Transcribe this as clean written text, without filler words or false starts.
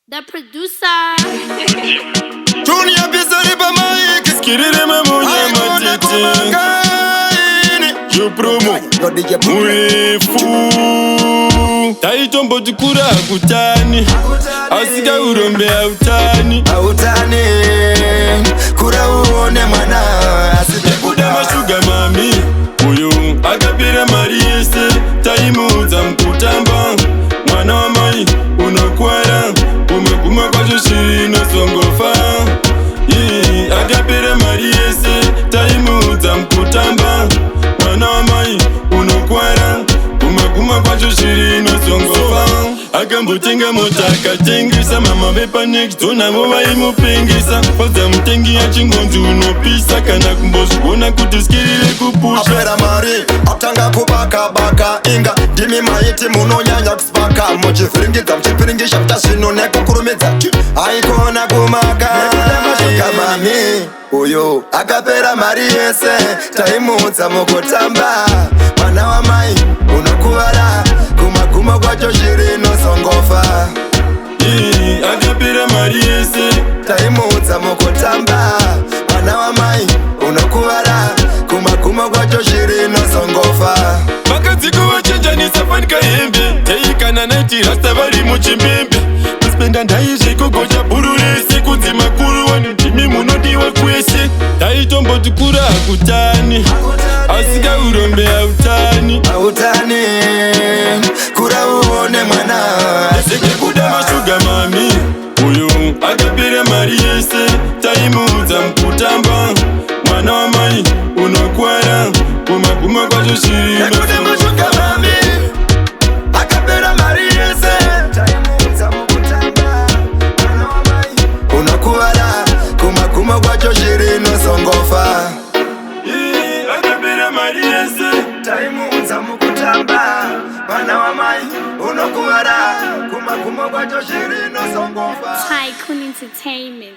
The producer. Junior Pisari Pamai, Kiskiri Mamuya Matiti. Jah Promo, Muifu. Taitombo tukura kutani. Asika urombe autani. Autani, kura uone mwana. Asika mashuga mami. Uyu, akapira mariese. Taimu za mkutamba. Mwana wa mai, unokwara. Umekuma kwa joshiri no songofa. Akapira mariese. Taimu za mkutamba. Mwana wa mai, unokwara. Umekuma kwa joshiri no songofa. Akambutenga motaka tengisa. Mama vepa next ona mova imupengisa. Foza mtengi ya chingonzi unopisa. Kana kumbosu ona kutuskirile kupusha. Apera mari, atanga kubaka baka inga. Dimi maiti muno nyanya kusipaka. Mochifiringiza mchifiringisha mtashino neko kurumeza. Aikona kumaka kamami uyo akapera mari yese. Taimudza mukutamba. Mwana wa mai unokuwara. Kuma kwa joshiri no songofa. Akapera mari yese. Taimudza mukutamba. Mwana wa mai unokuwara. Kuma kwa joshiri no songofa. Makadziko wachenja nisafanika hembe. Teikana naiti rasta vari muchimbembe. Kuspenda ndaizve kugoja bururese. Kunzi makuru wani ndimi munodiwa kwese. Taitombo tukura akutani. Asika urombe autani. Autani, kura uone mwana. Seke kuda mashuga mami. Uyu, akapira mari yese. Taimu za mkutamba. Mwana wa mai, unokwara. Kuma kwa joshiri no mashuga mami. Akapera mari yese. Taimudza mukutamba. Mwana wa mai unokuwara. Kuma kwa joshiri no songofa. Akapira mari yese. Taimudza mukutamba. Mwana wa mai unokuwara. Kuma kwa joshiri no songofa. Tycoon Entertainment.